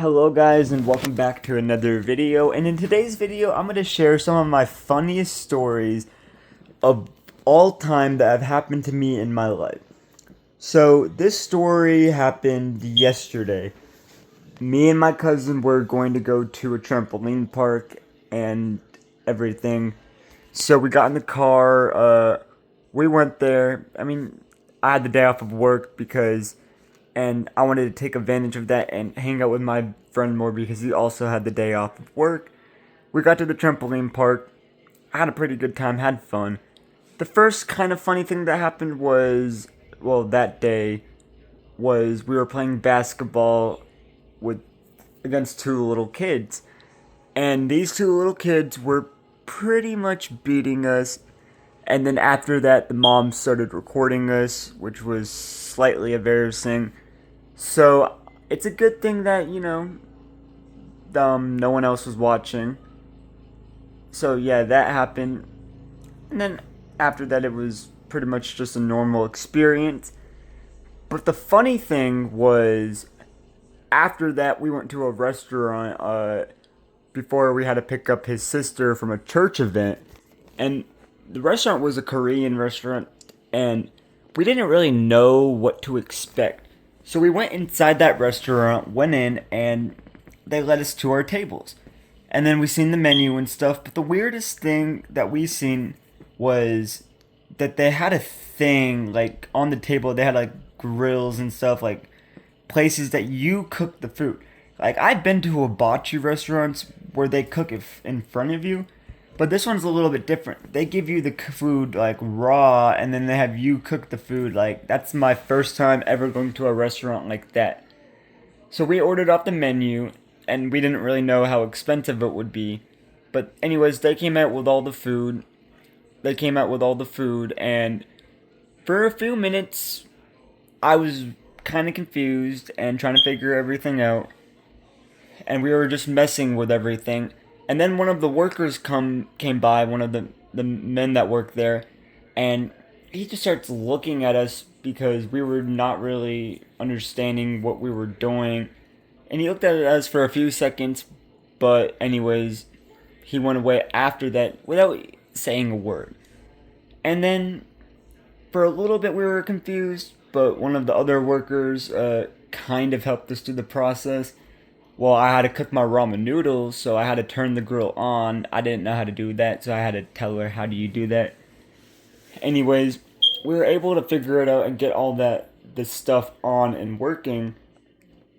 Hello guys and welcome back to another video, and in today's video I'm going to share some of my funniest stories of all time that have happened to me in my life. So this story happened yesterday. Me and my cousin were going to go to a trampoline park and everything. So we got in the car, we went there. I had the day off of work and I wanted to take advantage of that and hang out with my friend more because he also had the day off of work. We got to the trampoline park. I had a pretty good time, had fun. The first kind of funny thing that happened was, that day was we were playing basketball with against two little kids. And these two little kids were pretty much beating us. And then after that, the mom started recording us, which was slightly embarrassing. So it's a good thing that no one else was watching. So yeah, that happened, and then after that, it was pretty much just a normal experience. But the funny thing was, after that, we went to a restaurant. Before we had to pick up his sister from a church event, and the restaurant was a Korean restaurant, and we didn't really know what to expect. So we went inside that restaurant, went in, and they led us to our tables. And then we seen the menu and stuff, but the weirdest thing that we seen was that they had a thing, like, on the table, they had, like, grills and stuff, like, places that you cook the food. Like, I've been to hibachi restaurants where they cook it in front of you, but this one's a little bit different. They give you the food like raw, and then they have you cook the food. Like, that's my first time ever going to a restaurant like that. So we ordered off the menu, and we didn't really know how expensive it would be. But anyways, they came out with all the food. And for a few minutes, I was kind of confused and trying to figure everything out. And we were just messing with everything. And then one of the workers came by, one of the men that worked there, and he just starts looking at us because we were not really understanding what we were doing. And he looked at us for a few seconds, but anyways, he went away after that without saying a word. And then for a little bit we were confused, but one of the other workers kind of helped us through the process. Well, I had to cook my ramen noodles, so I had to turn the grill on. I didn't know how to do that, so I had to tell her, how do you do that? Anyways, we were able to figure it out and get all this stuff on and working.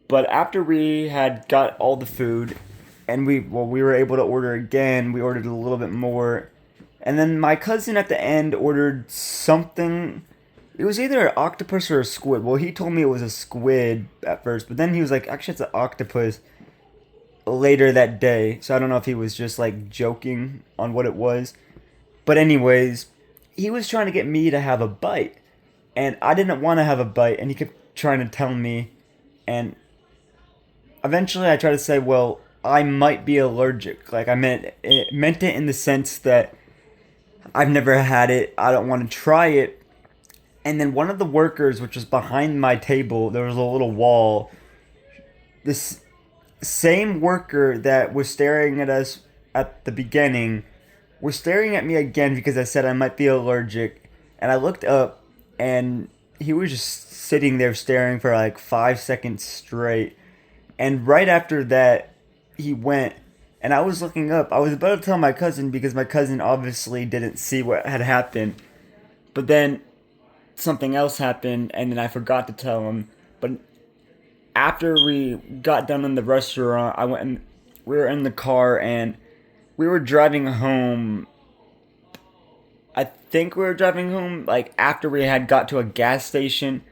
But after we had got all the food, and we were able to order again, we ordered a little bit more. And then my cousin at the end ordered something. It was either an octopus or a squid. Well, he told me it was a squid at first, but then he was like, actually, it's an octopus later that day. So I don't know if he was just like joking on what it was. But anyways, he was trying to get me to have a bite. And I didn't want to have a bite, and he kept trying to tell me. And eventually I tried to say, well, I might be allergic. Like, meant it in the sense that I've never had it. I don't want to try it. And then one of the workers, which was behind my table, there was a little wall. This same worker that was staring at us at the beginning was staring at me again because I said I might be allergic. And I looked up, and he was just sitting there staring for like 5 seconds straight. And right after that, he went. And I was looking up. I was about to tell my cousin because my cousin obviously didn't see what had happened. But then something else happened, and then I forgot to tell him. But after we got done in the restaurant, we were in the car, and we were driving home. I think we were driving home like after we had got to a gas station,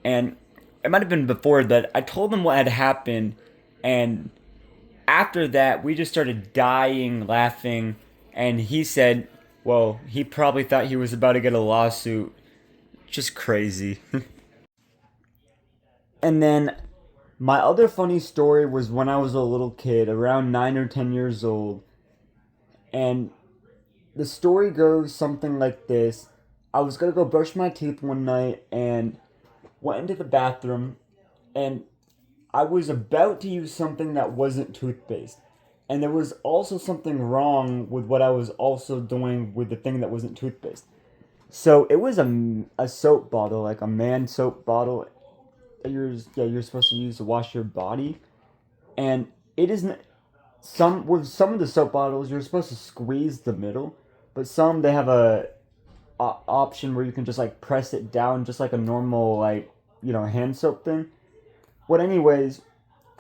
and it might have been before that. I told him what had happened, and after that we just started dying laughing, and he said, well, he probably thought he was about to get a lawsuit. Just crazy. And then my other funny story was when I was a little kid, around 9 or 10 years old. And the story goes something like this. I was going to go brush my teeth one night and went into the bathroom, and I was about to use something that wasn't toothpaste. And there was also something wrong with what I was also doing with the thing that wasn't toothpaste. So it was a soap bottle, like a man soap bottle that you're supposed to use to wash your body. And it isn't some of the soap bottles you're supposed to squeeze the middle, but some they have a option where you can just like press it down just like a normal like hand soap thing. But anyways,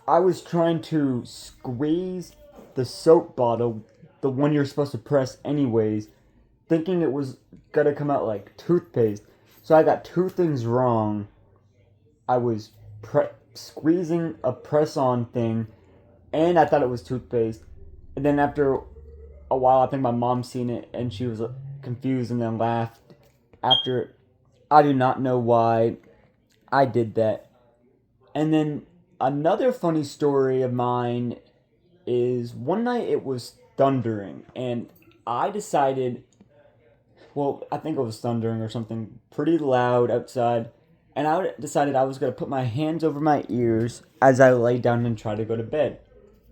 I was trying to squeeze the soap bottle, the one you're supposed to press anyways, thinking it was gonna come out like toothpaste. So I got two things wrong. I was squeezing a press on thing, and I thought it was toothpaste. And then after a while, I think my mom seen it, and she was confused and then laughed. After, I do not know why I did that. And then another funny story of mine is one night it was thundering, and I decided, well, I think it was thundering or something pretty loud outside, and I decided I was going to put my hands over my ears as I lay down and try to go to bed.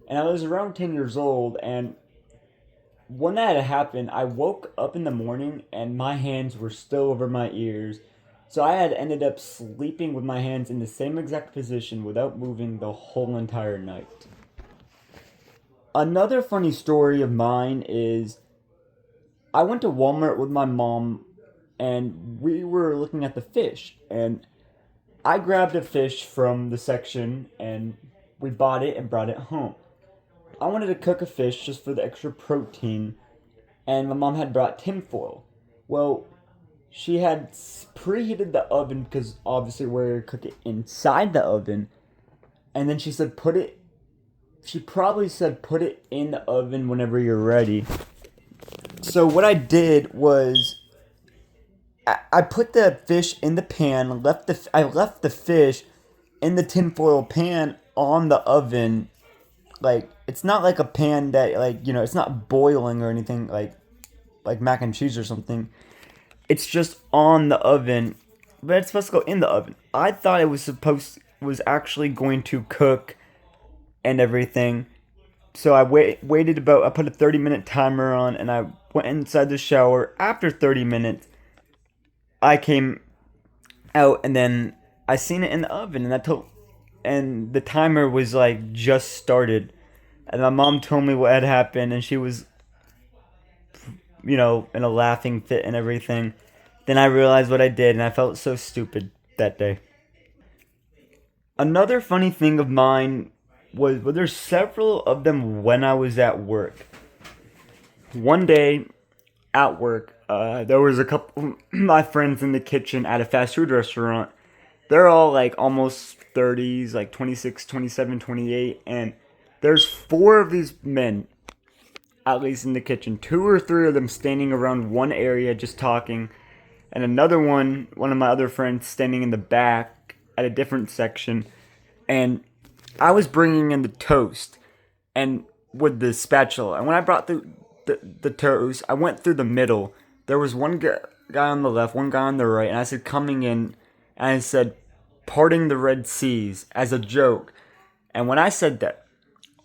And I was around 10 years old, and when that had happened, I woke up in the morning and my hands were still over my ears. So I had ended up sleeping with my hands in the same exact position without moving the whole entire night. Another funny story of mine is I went to Walmart with my mom and we were looking at the fish. And I grabbed a fish from the section and we bought it and brought it home. I wanted to cook a fish just for the extra protein, and my mom had brought tinfoil. Well, she had preheated the oven because obviously we're going to cook it inside the oven. And then she said, she probably said, put it in the oven whenever you're ready. So what I did was, I put the fish in the pan, I left the fish in the tinfoil pan on the oven. Like, it's not like a pan that, like, it's not boiling or anything like mac and cheese or something. It's just on the oven, but it's supposed to go in the oven. I thought it was actually going to cook and everything. So I waited I put a 30-minute timer on, and I went inside the shower. After 30 minutes, I came out, and then I seen it in the oven, and the timer was like just started. And my mom told me what had happened, and she was, in a laughing fit and everything. Then I realized what I did, and I felt so stupid that day. Another funny thing of mine was, well, there's several of them when I was at work. One day at work, there was a couple of my friends in the kitchen at a fast food restaurant. They're all like almost 30s, like 26, 27, 28, and there's four of these men, at least in the kitchen. Two or three of them standing around one area just talking, and another one of my other friends standing in the back at a different section. And I was bringing in the toast and with the spatula. And when I brought the toast, I went through the middle. There was one guy on the left, one guy on the right, and I said coming in, and I said parting the Red Seas as a joke. And when I said that,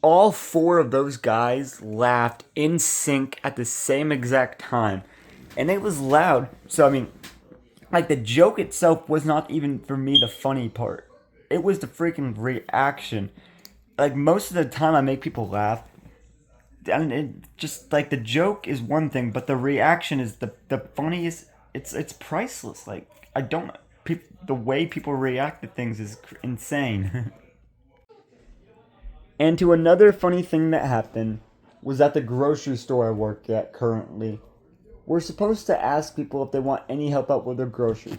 all four of those guys laughed in sync at the same exact time. And it was loud. So, I mean, like, the joke itself was not even, for me, the funny part. It was the freaking reaction. Like, most of the time I make people laugh. And it just, like, the joke is one thing, but the reaction is the funniest. It's priceless. Like, the way people react to things is insane. And to another funny thing that happened was at the grocery store I work at currently. We're supposed to ask people if they want any help out with their groceries.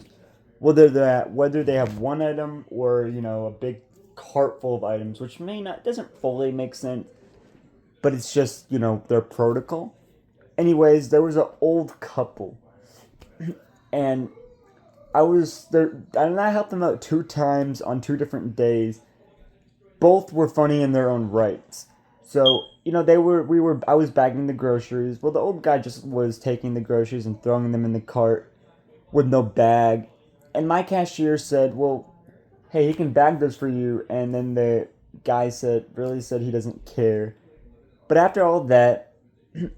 Whether they have one item or, a big cart full of items, which doesn't fully make sense, but it's just, their protocol. Anyways, there was an old couple, and I was there, and I helped them out 2 times on 2 different days. Both were funny in their own rights. So, I was bagging the groceries. Well, the old guy just was taking the groceries and throwing them in the cart with no bag. And my cashier said, well, hey, he can bag those for you. And then the guy said he doesn't care. But after all that,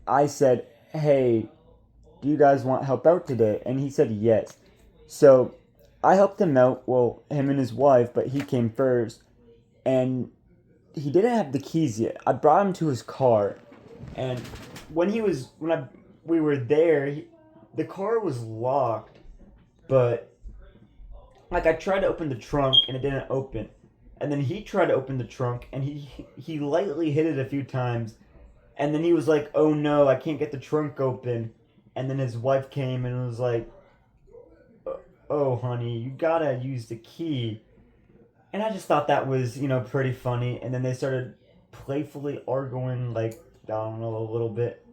I said, hey, do you guys want help out today? And he said yes. So I helped him out, well, him and his wife, but he came first. And he didn't have the keys yet. I brought him to his car. And we were there, the car was locked, but like I tried to open the trunk and it didn't open. And then he tried to open the trunk and he lightly hit it a few times. And then he was like, "Oh no, I can't get the trunk open." And then his wife came and was like, "Oh honey, you gotta use the key." And I just thought that was, pretty funny. And then they started playfully arguing, like, I don't know, a little bit.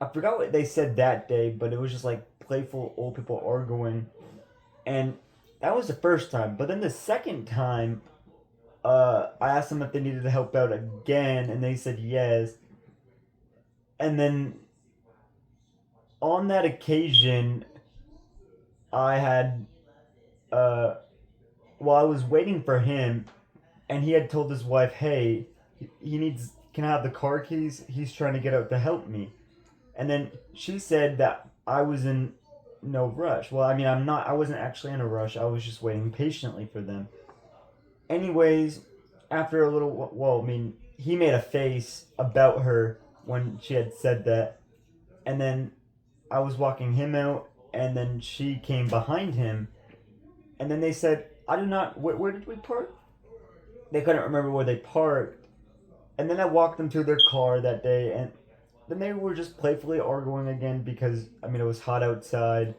I forgot what they said that day, but it was just like playful old people arguing. And that was the first time. But then the second time, I asked them if they needed help out again, and they said yes. And then on that occasion, I had, uh, while I was waiting for him, and he had told his wife, hey, can I have the car keys? He's trying to get out to help me. And then she said that I was in no rush. Well, I mean, I wasn't actually in a rush. I was just waiting patiently for them. Anyways, after a little, well, I mean, he made a face about her when she had said that. And then I was walking him out, and then she came behind him. And then they said, I do not, where did we park? They couldn't remember where they parked. And then I walked them to their car that day, and then they were just playfully arguing again because, I mean, it was hot outside.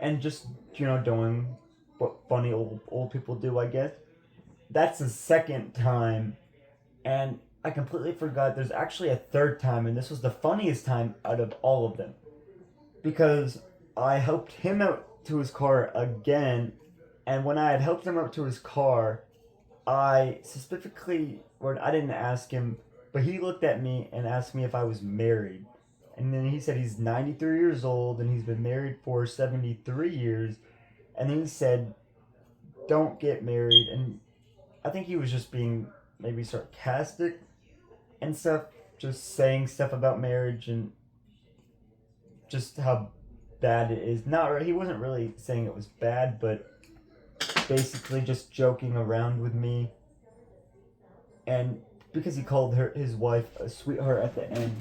And just, doing what funny old people do, I guess. That's the second time. And I completely forgot there's actually a third time, and this was the funniest time out of all of them. Because I helped him out to his car again, and when I had helped him out to his car, I specifically, or I didn't ask him, but he looked at me and asked me if I was married. And then he said he's 93 years old and he's been married for 73 years. And then he said, don't get married. And I think he was just being maybe sarcastic and stuff, just saying stuff about marriage and just how bad it is. He wasn't really saying it was bad, but basically just joking around with me. And because he called his wife a sweetheart at the end.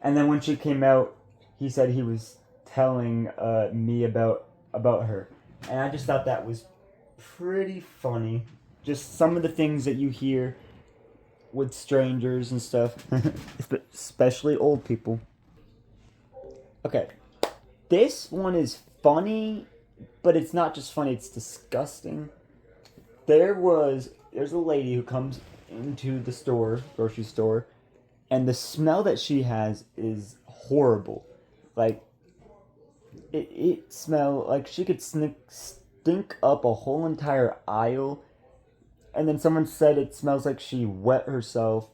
And then when she came out, he said he was telling me about her. And I just thought that was pretty funny. Just some of the things that you hear with strangers and stuff, especially old people. Okay, this one is funny, but it's not just funny, it's disgusting. There's a lady who comes into the grocery store, and the smell that she has is horrible. Like, it smell like she could stink up a whole entire aisle. And then someone said it smells like she wet herself,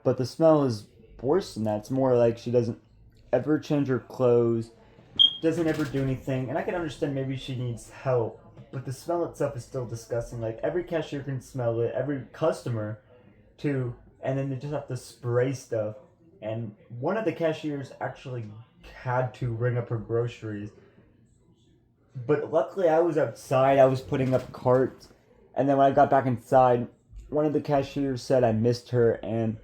but the smell is worse than that. It's more like she doesn't ever change her clothes, doesn't ever do anything. And I can understand maybe she needs help, but the smell itself is still disgusting. Like, every cashier can smell it, every customer too, and then they just have to spray stuff. And one of the cashiers actually had to ring up her groceries. But luckily I was outside, I was putting up carts, and then when I got back inside, one of the cashiers said I missed her, and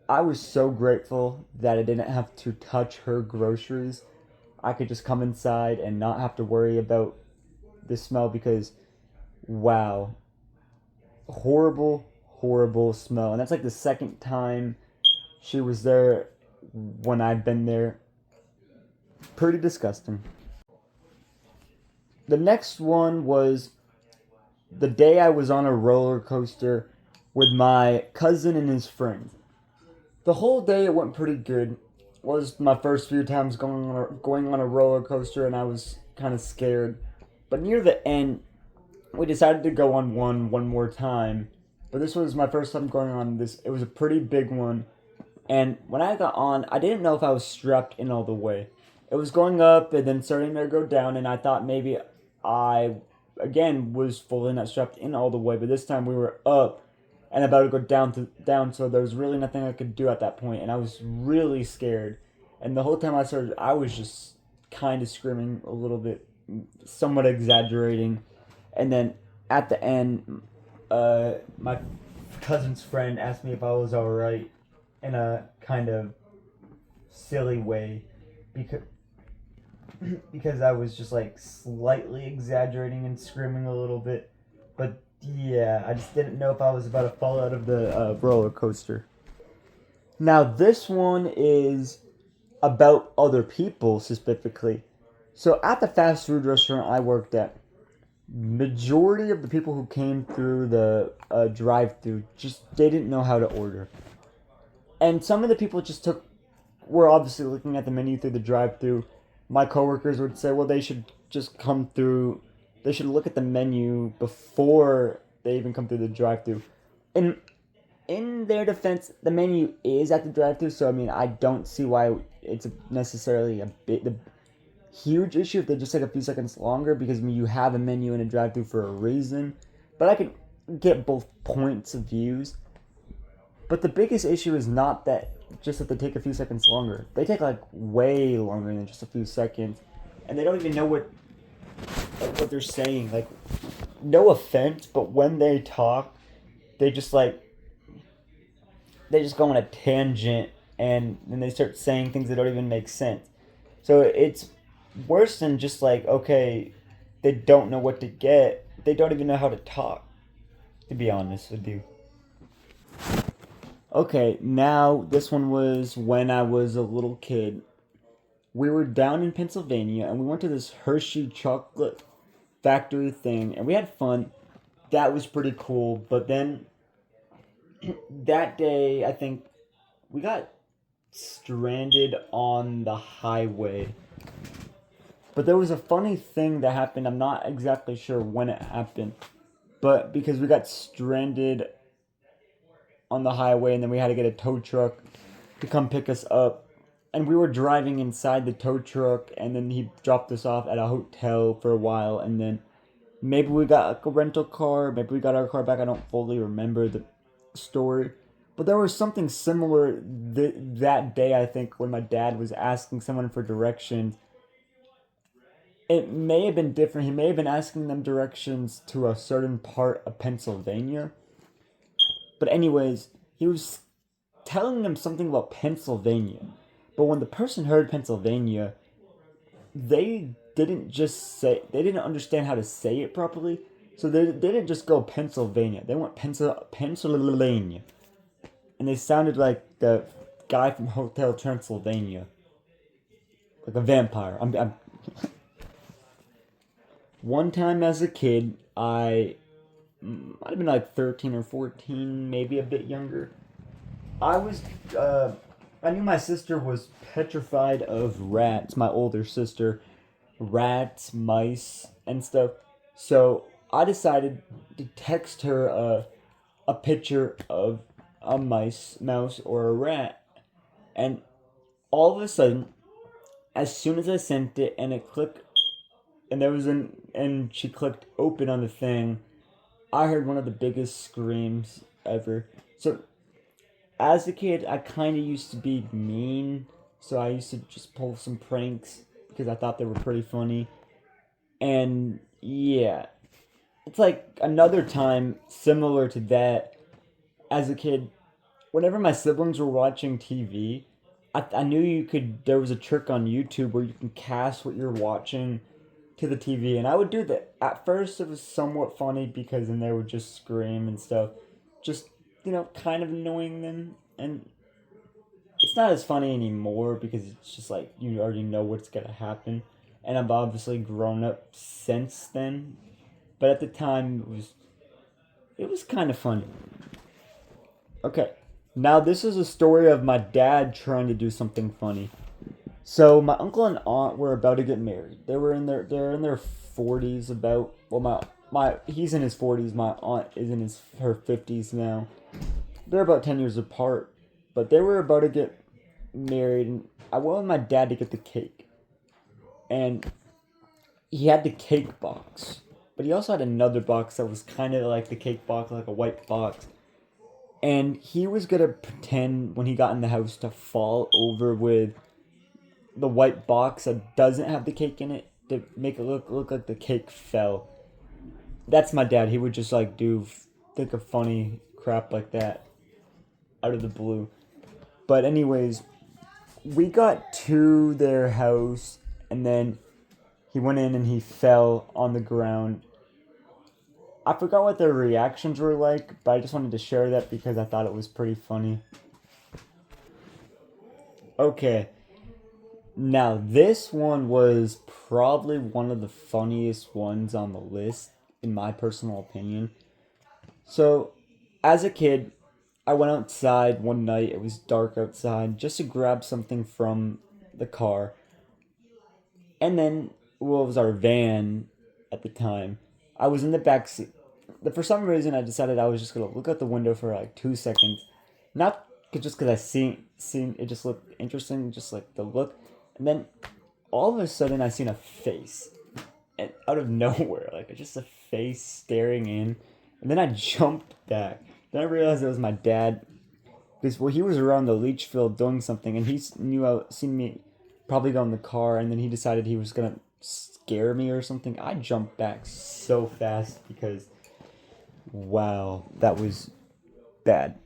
I was so grateful that I didn't have to touch her groceries. I could just come inside and not have to worry about the smell because, wow, horrible, horrible smell. And that's like the second time she was there when I've been there. Pretty disgusting. The next one was the day I was on a roller coaster with my cousin and his friends. The whole day it went pretty good. It was my first few times going on a roller coaster, and I was kind of scared. But near the end, we decided to go on one more time. But this was my first time going on this. It was a pretty big one. And when I got on, I didn't know if I was strapped in all the way. It was going up and then starting to go down, and I thought maybe I again was fully not strapped in all the way, but this time we were up and about to go down, so there was really nothing I could do at that point, and I was really scared. And the whole time I was just kind of screaming a little bit, somewhat exaggerating. And then at the end, my cousin's friend asked me if I was all right in a kind of silly way, because I was just like slightly exaggerating and screaming a little bit. But yeah, I just didn't know if I was about to fall out of the roller coaster. Now, this one is about other people specifically. So, at the fast food restaurant I worked at, majority of the people who came through the drive-through just they didn't know how to order, and some of the people just were obviously looking at the menu through the drive-through. My coworkers would say, well, they should just come through. They should look at the menu before they even come through the drive-through. And in their defense, the menu is at the drive-through, so I mean, I don't see why it's necessarily the huge issue if they just take a few seconds longer, because I mean, you have a menu in a drive-through for a reason. But I can get both points of views. But the biggest issue is not that just that they take a few seconds longer. They take like way longer than just a few seconds, and they don't even know what they're saying. Like, no offense, but when they talk, they just go on a tangent, and then they start saying things that don't even make sense. So it's worse than just like, okay, they don't know what to get. They don't even know how to talk, to be honest with you. Okay, now this one was when I was a little kid. We were down in Pennsylvania and we went to this Hershey chocolate factory thing and we had fun. That was pretty cool. But then that day, I think we got stranded on the highway. But there was a funny thing that happened. I'm not exactly sure when it happened. But because we got stranded on the highway and then we had to get a tow truck to come pick us up. And we were driving inside the tow truck and then he dropped us off at a hotel for a while, and then maybe we got like a rental car, maybe we got our car back. I don't fully remember the story. But there was something similar that day, I think, when my dad was asking someone for directions. It may have been different. He may have been asking them directions to a certain part of Pennsylvania. But anyways, he was telling them something about Pennsylvania. But when the person heard Pennsylvania, they they didn't understand how to say it properly. So they didn't just go Pennsylvania. They went Pennsylvania. And they sounded like the guy from Hotel Transylvania. Like a vampire. I'm One time as a kid, I might have been like 13 or 14, maybe a bit younger. I was, I knew my sister was petrified of rats, my older sister. Rats, mice, and stuff. So I decided to text her a picture of a mouse, or a rat. And all of a sudden, as soon as I sent it and it clicked, and she clicked open on the thing, I heard one of the biggest screams ever. So as a kid, I kind of used to be mean, so I used to just pull some pranks because I thought they were pretty funny. And yeah, it's like another time similar to that. As a kid, whenever my siblings were watching TV, I knew there was a trick on YouTube where you can cast what you're watching to the TV, and I would do that. At first, it was somewhat funny because then they would just scream and stuff, just kind of annoying them, and it's not as funny anymore because it's just like you already know what's gonna happen, and I've obviously grown up since then. But at the time, it was kind of funny. Okay, now this is a story of my dad trying to do something funny. So my uncle and aunt were about to get married. They're in their 40s, about, well, my he's in his 40s, my aunt is in her 50s now. They're about 10 years apart, but they were about to get married, and I wanted my dad to get the cake. And he had the cake box. but he also had another box that was kind of like the cake box, like a white box. And he was gonna pretend when he got in the house to fall over with the white box that doesn't have the cake in it to make it look like the cake fell. That's my dad. He would just like think of funny crap like that out of the blue. But anyways, we got to their house, and then he went in and he fell on the ground. I forgot what their reactions were like, but I just wanted to share that because I thought it was pretty funny. Okay, now this one was probably one of the funniest ones on the list, in my personal opinion. So, as a kid, I went outside one night, it was dark outside, just to grab something from the car. And then, well, it was our van at the time. I was in the back seat. For some reason, I decided I was just gonna look out the window for like 2 seconds, not just because I seen it just looked interesting, just like the look, and then all of a sudden I seen a face, and out of nowhere, like just a face staring in, and then I jumped back. Then I realized it was my dad, because well, he was around the leach field doing something, and he knew I seen me probably go in the car, and then he decided he was gonna scare me or something. I jumped back so fast because wow, that was bad.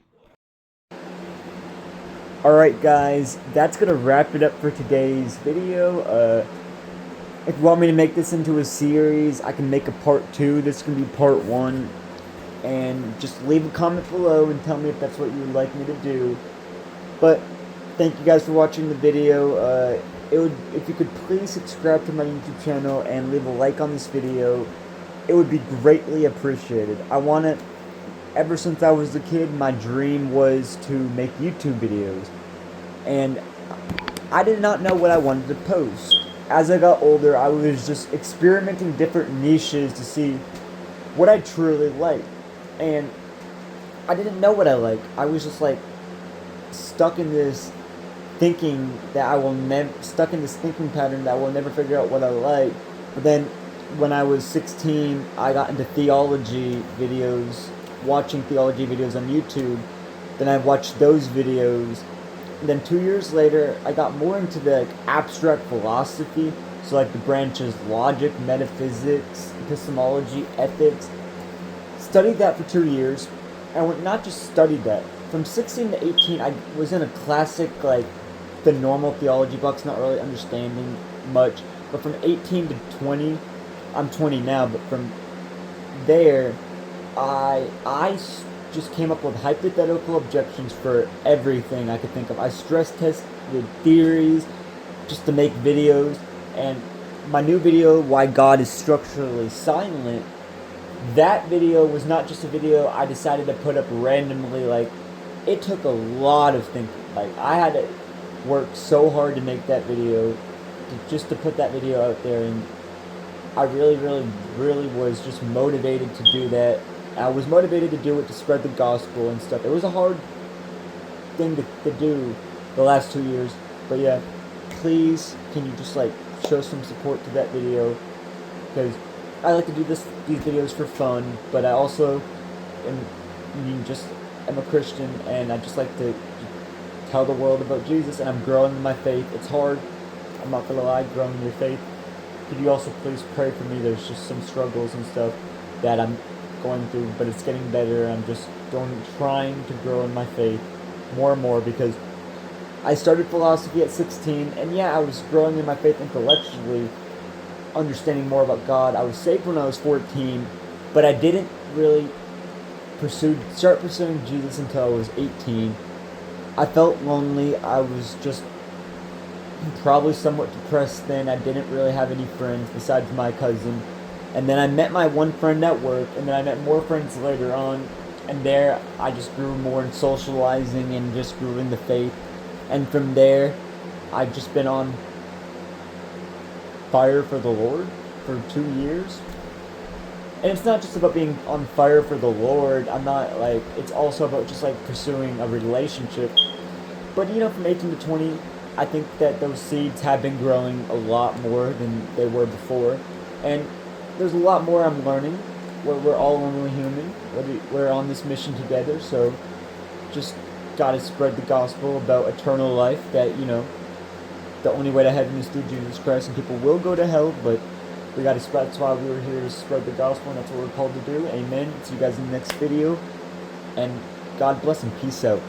Alright guys, that's gonna wrap it up for today's video. If you want me to make this into a series, I can make a part 2. This can be part 1. And just leave a comment below and tell me if that's what you would like me to do. But thank you guys for watching the video. If you could please subscribe to my YouTube channel and leave a like on this video, it would be greatly appreciated. Ever since I was a kid, my dream was to make YouTube videos. And I did not know what I wanted to post. As I got older, I was just experimenting different niches to see what I truly liked. And I didn't know what I liked. I was just like stuck in this thinking that stuck in this thinking pattern that I will never figure out what I like. But then when I was 16, I got into theology videos, watching theology videos on YouTube. Then I watched those videos. And then 2 years later, I got more into the abstract philosophy. So like the branches logic, metaphysics, epistemology, ethics. Studied that for 2 years. And not just studied that. From 16 to 18, I was in a classic, like, the normal theology books, not really understanding much. But from 18 to 20, I'm 20 now, but from there, I just came up with hypothetical objections for everything I could think of. I stress tested theories just to make videos. And my new video, Why God is Structurally Silent, that video was not just a video I decided to put up randomly. Like, it took a lot of thinking. Like, I had to work so hard to make that video, just to put that video out there, and I really, really, really was just motivated to do that. I was motivated to do it to spread the gospel and stuff. It was a hard thing to do the last 2 years, but yeah, please, can you just like show some support to that video, because I like to do these videos for fun, but I also am a Christian, and I just like to tell the world about Jesus, and I'm growing in my faith. It's hard, I'm not gonna lie, growing in your faith. Could you also please pray for me? There's just some struggles and stuff that I'm going through, but it's getting better. I'm just trying to grow in my faith more and more, because I started philosophy at 16, and yeah, I was growing in my faith intellectually, understanding more about God. I was saved when I was 14, but I didn't really start pursuing Jesus until I was 18. I felt lonely. I was just probably somewhat depressed then. I didn't really have any friends besides my cousin. And then I met my one friend at work, and then I met more friends later on. And there, I just grew more in socializing and just grew in the faith. And from there, I've just been on fire for the Lord for 2 years. And it's not just about being on fire for the Lord. It's also about just like pursuing a relationship. But from 18 to 20, I think that those seeds have been growing a lot more than they were before. And there's a lot more I'm learning. We're all only human. We're on this mission together, so just gotta spread the gospel about eternal life, that, the only way to heaven is through Jesus Christ, and people will go to hell, but we gotta spread. That's why we were here, to spread the gospel, and that's what we're called to do. Amen. See you guys in the next video, and God bless and peace out.